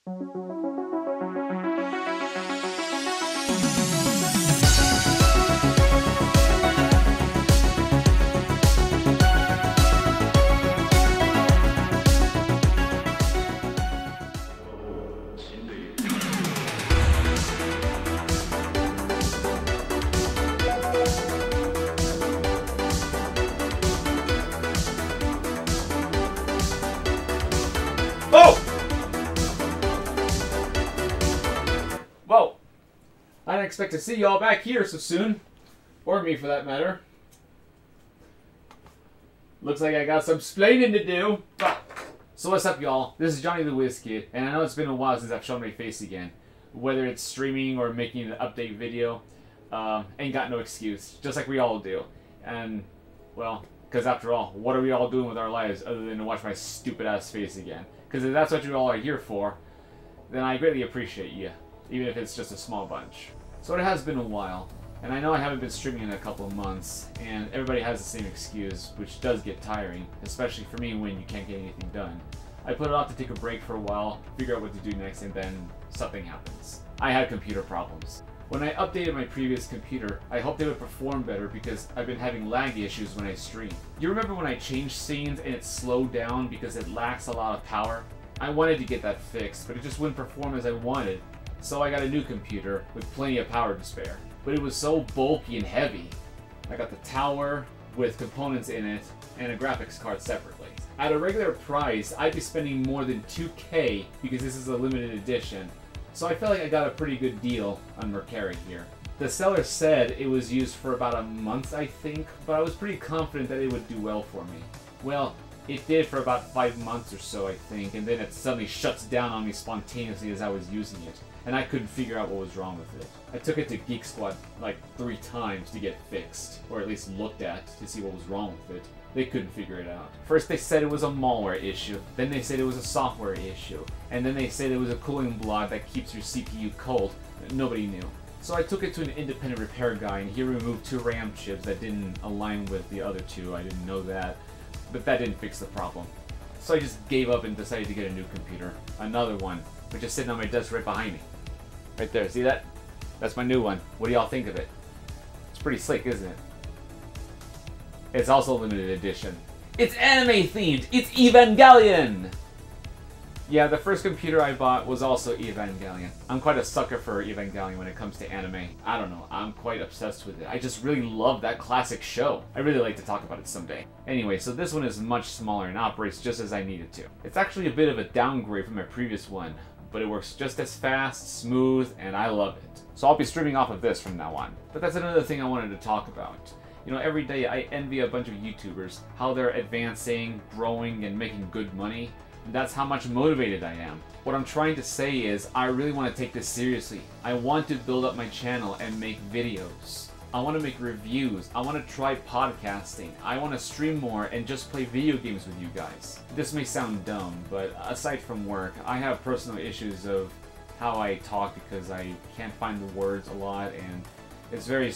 Oh! Whoa! I didn't expect to see y'all back here so soon. Or me, for that matter. Looks like I got some splaining to do. So what's up, y'all? This is Johnny the Whiz-Kid, and I know it's been a while since I've shown my face again. Whether it's streaming or making an update video, ain't got no excuse. Just like we all do. And, well, because after all, what are we all doing with our lives other than to watch my stupid-ass face again? Because if that's what you all are here for, then I greatly appreciate you, even if it's just a small bunch. So it has been a while, and I know I haven't been streaming in a couple of months, and everybody has the same excuse, which does get tiring, especially for me when you can't get anything done. I put it off to take a break for a while, figure out what to do next, and then something happens. I had computer problems. When I updated my previous computer, I hoped it would perform better because I've been having lag issues when I stream. You remember when I changed scenes and it slowed down because it lacks a lot of power? I wanted to get that fixed, but it just wouldn't perform as I wanted, so I got a new computer with plenty of power to spare. But it was so bulky and heavy. I got the tower with components in it and a graphics card separately. At a regular price, I'd be spending more than $2K because this is a limited edition. So I felt like I got a pretty good deal on Mercari here. The seller said it was used for about a month, I think, but I was pretty confident that it would do well for me. Well, it did for about 5 months or so, I think, and then it suddenly shuts down on me spontaneously as I was using it, and I couldn't figure out what was wrong with it. I took it to Geek Squad like 3 times to get fixed, or at least looked at to see what was wrong with it. They couldn't figure it out. First they said it was a malware issue, then they said it was a software issue, and then they said it was a cooling block that keeps your CPU cold. Nobody knew. So I took it to an independent repair guy, and he removed 2 RAM chips that didn't align with the other 2. I didn't know that, but that didn't fix the problem. So I just gave up and decided to get a new computer. Another one, which is sitting on my desk right behind me. Right there, see that? That's my new one. What do y'all think of it? It's pretty slick, isn't it? It's also a limited edition. It's anime themed! It's Evangelion! Yeah, the first computer I bought was also Evangelion. I'm quite a sucker for Evangelion when it comes to anime. I don't know, I'm quite obsessed with it. I just really love that classic show. I really like to talk about it someday. Anyway, so this one is much smaller and operates just as I need it to. It's actually a bit of a downgrade from my previous one, but it works just as fast, smooth, and I love it. So I'll be streaming off of this from now on. But that's another thing I wanted to talk about. You know, every day I envy a bunch of YouTubers, how they're advancing, growing, and making good money. That's how much motivated I am. What I'm trying to say is, I really want to take this seriously. I want to build up my channel and make videos. I want to make reviews. I want to try podcasting. I want to stream more and just play video games with you guys. This may sound dumb, but aside from work, I have personal issues of how I talk because I can't find the words a lot, and it's very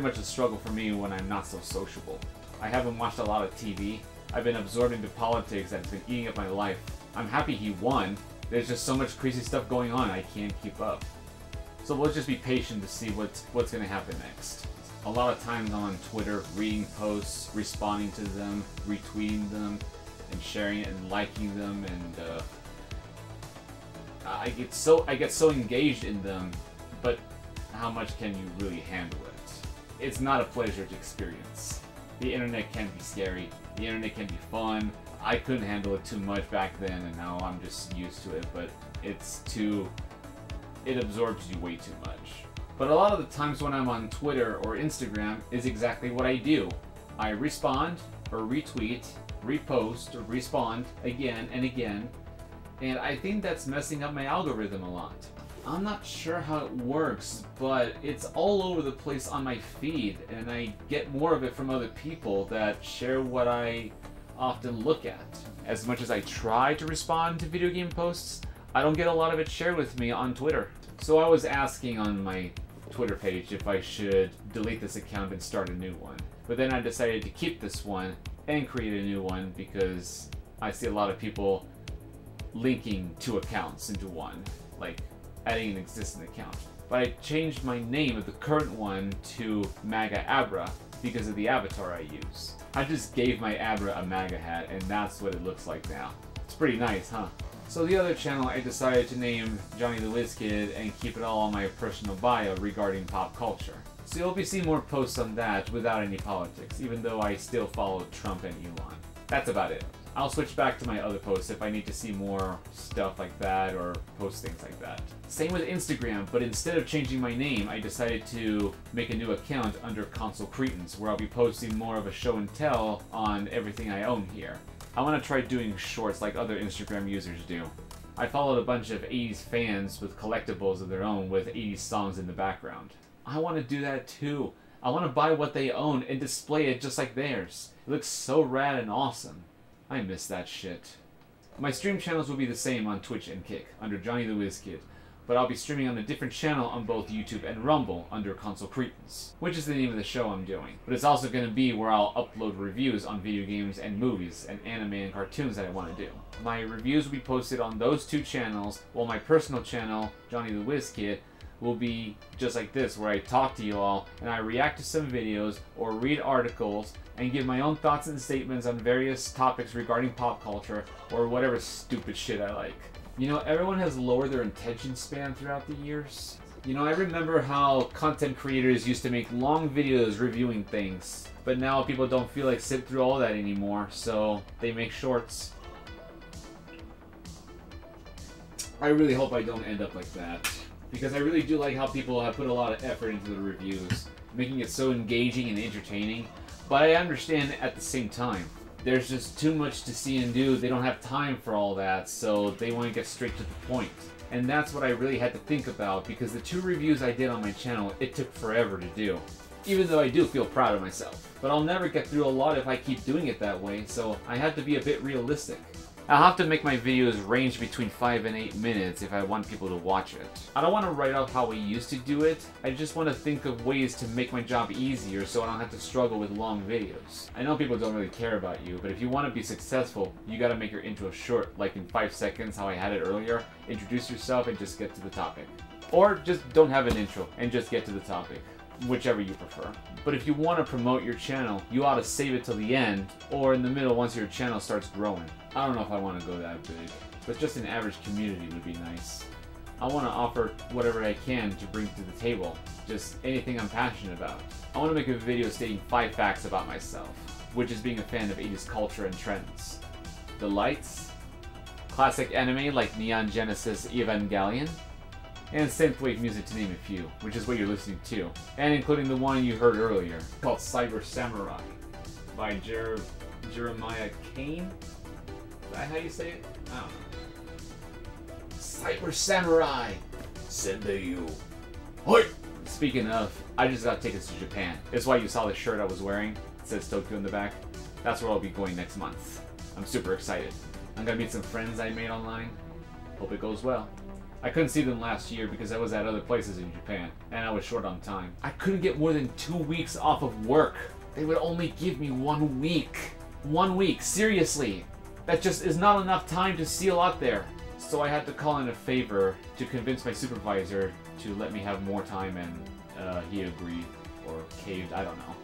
much a struggle for me when I'm not so sociable. I haven't watched a lot of TV. I've been absorbed into politics that's been eating up my life. I'm happy he won. There's just so much crazy stuff going on, I can't keep up. So we'll just be patient to see what's going to happen next. A lot of times I'm on Twitter, reading posts, responding to them, retweeting them, and sharing it and liking them, and I get so engaged in them, but how much can you really handle it? It's not a pleasure to experience. The internet can be scary. The internet can be fun. I couldn't handle it too much back then, and now I'm just used to it, but it absorbs you way too much. But a lot of the times when I'm on Twitter or Instagram is exactly what I do. I respond, or retweet, repost, or respond again and again, and I think that's messing up my algorithm a lot. I'm not sure how it works, but it's all over the place on my feed, and I get more of it from other people that share what I often look at. As much as I try to respond to video game posts, I don't get a lot of it shared with me on Twitter. So I was asking on my Twitter page if I should delete this account and start a new one. But then I decided to keep this one and create a new one because I see a lot of people linking two accounts into one, like adding an existing account. But I changed my name of the current one to MAGA Abra because of the avatar I use. I just gave my Abra a MAGA hat, and that's what it looks like now. It's pretty nice, huh? So the other channel I decided to name Johnny the Whiz Kid and keep it all on my personal bio regarding pop culture. So you'll be seeing more posts on that without any politics, even though I still follow Trump and Elon. That's about it. I'll switch back to my other posts if I need to see more stuff like that or post things like that. Same with Instagram, but instead of changing my name, I decided to make a new account under Console Cretins, where I'll be posting more of a show and tell on everything I own here. I want to try doing shorts like other Instagram users do. I followed a bunch of 80s fans with collectibles of their own with 80s songs in the background. I want to do that too. I want to buy what they own and display it just like theirs. It looks so rad and awesome. I miss that shit. My stream channels will be the same on Twitch and Kick under Johnny the Whiz Kid, but I'll be streaming on a different channel on both YouTube and Rumble under Console Cretins, which is the name of the show I'm doing. But it's also going to be where I'll upload reviews on video games and movies and anime and cartoons that I want to do. My reviews will be posted on those two channels, while my personal channel, Johnny the Whiz Kid, will be just like this, where I talk to you all and I react to some videos or read articles and give my own thoughts and statements on various topics regarding pop culture or whatever stupid shit I like. You know, everyone has lowered their attention span throughout the years. You know, I remember how content creators used to make long videos reviewing things, but now people don't feel like sitting through all that anymore, so they make shorts. I really hope I don't end up like that, because I really do like how people have put a lot of effort into the reviews, making it so engaging and entertaining, but I understand at the same time, there's just too much to see and do. They don't have time for all that, so they want to get straight to the point. And that's what I really had to think about, because the two reviews I did on my channel, it took forever to do. Even though I do feel proud of myself. But I'll never get through a lot if I keep doing it that way, so I have to be a bit realistic. I'll have to make my videos range between 5 and 8 minutes if I want people to watch it. I don't want to write off how we used to do it, I just want to think of ways to make my job easier so I don't have to struggle with long videos. I know people don't really care about you, but if you want to be successful, you gotta make your intro short, like in 5 seconds how I had it earlier. Introduce yourself and just get to the topic. Or just don't have an intro and just get to the topic. Whichever you prefer. But if you want to promote your channel, you ought to save it till the end, or in the middle once your channel starts growing. I don't know if I want to go that big, but just an average community would be nice. I want to offer whatever I can to bring to the table, just anything I'm passionate about. I want to make a video stating 5 facts about myself, which is being a fan of 80s culture and trends. The lights, classic anime like Neon Genesis Evangelion, and synthwave music to name a few, which is what you're listening to, and including the one you heard earlier, called Cyber Samurai, by Jeremiah Kane? Is that how you say it? I don't know. Cyber Samurai! Senbeiyu. Hoi! Speaking of, I just got tickets to Japan. It's why you saw the shirt I was wearing. It says Tokyo in the back. That's where I'll be going next month. I'm super excited. I'm gonna meet some friends I made online. Hope it goes well. I couldn't see them last year because I was at other places in Japan, and I was short on time. I couldn't get more than 2 weeks off of work. They would only give me 1 week. 1 week, seriously. That just is not enough time to seal out there. So I had to call in a favor to convince my supervisor to let me have more time, and he agreed, or caved, I don't know.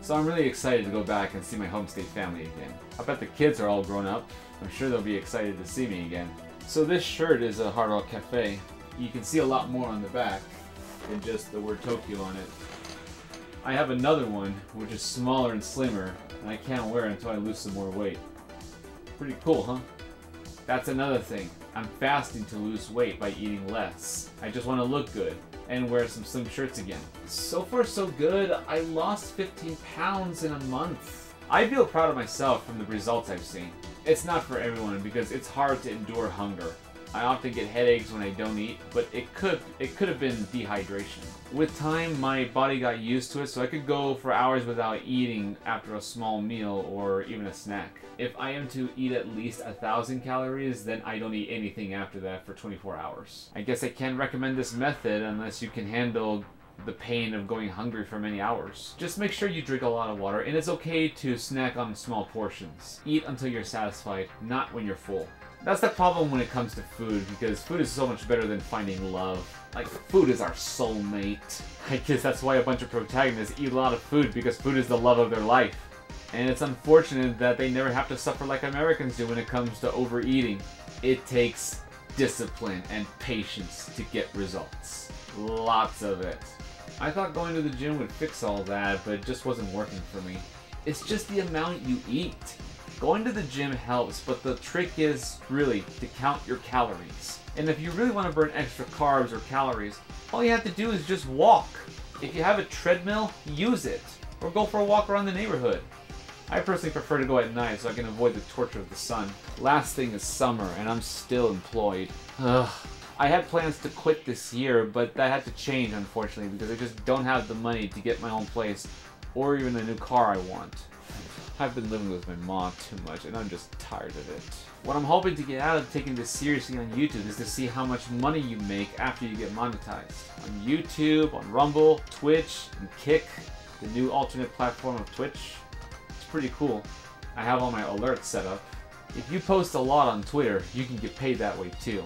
So I'm really excited to go back and see my home state family again. I bet the kids are all grown up. I'm sure they'll be excited to see me again. So this shirt is a Hard Rock Cafe. You can see a lot more on the back than just the word Tokyo on it. I have another one, which is smaller and slimmer, and I can't wear it until I lose some more weight. Pretty cool, huh? That's another thing. I'm fasting to lose weight by eating less. I just want to look good and wear some slim shirts again. So far so good. I lost 15 pounds in a month. I feel proud of myself from the results I've seen. It's not for everyone because it's hard to endure hunger. I often get headaches when I don't eat, but it could have been dehydration. With time, my body got used to it, so I could go for hours without eating after a small meal or even a snack. If I am to eat at least 1,000 calories, then I don't eat anything after that for 24 hours. I guess I can't recommend this method unless you can handle the pain of going hungry for many hours. Just make sure you drink a lot of water, and it's okay to snack on small portions. Eat until you're satisfied, not when you're full. That's the problem when it comes to food, because food is so much better than finding love. Like, food is our soulmate. I guess that's why a bunch of protagonists eat a lot of food, because food is the love of their life. And it's unfortunate that they never have to suffer like Americans do when it comes to overeating. It takes discipline and patience to get results. Lots of it. I thought going to the gym would fix all that, but it just wasn't working for me. It's just the amount you eat. Going to the gym helps, but the trick is really to count your calories. And if you really want to burn extra carbs or calories, all you have to do is just walk. If you have a treadmill, use it. Or go for a walk around the neighborhood. I personally prefer to go at night so I can avoid the torture of the sun. Last thing is summer, and I'm still employed. Ugh. I had plans to quit this year, but that had to change, unfortunately, because I just don't have the money to get my own place or even the new car I want. I've been living with my mom too much, and I'm just tired of it. What I'm hoping to get out of taking this seriously on YouTube is to see how much money you make after you get monetized. On YouTube, on Rumble, Twitch, and Kick, the new alternate platform of Twitch. It's pretty cool. I have all my alerts set up. If you post a lot on Twitter, you can get paid that way too.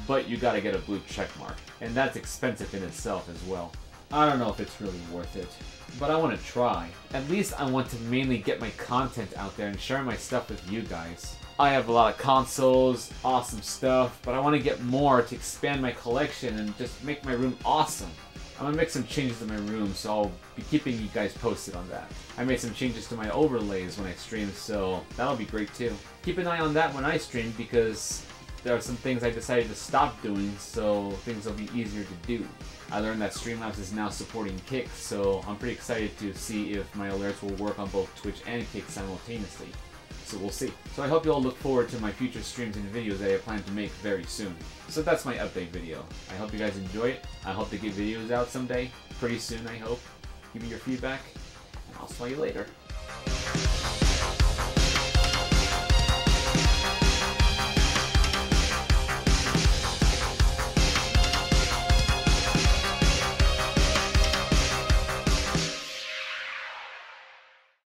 But you gotta get a blue check mark, and that's expensive in itself as well. I don't know if it's really worth it, but I want to try. At least I want to mainly get my content out there and share my stuff with you guys. I have a lot of consoles, awesome stuff, but I want to get more to expand my collection and just make my room awesome. I'm gonna make some changes to my room, so I'll be keeping you guys posted on that. I made some changes to my overlays when I stream, so that'll be great too. Keep an eye on that when I stream, because there are some things I decided to stop doing, so things will be easier to do. I learned that Streamlabs is now supporting Kick, so I'm pretty excited to see if my alerts will work on both Twitch and Kick simultaneously. So we'll see. So I hope you all look forward to my future streams and videos that I plan to make very soon. So that's my update video. I hope you guys enjoy it. I hope to get videos out someday. Pretty soon, I hope. Give me your feedback, and I'll see you later.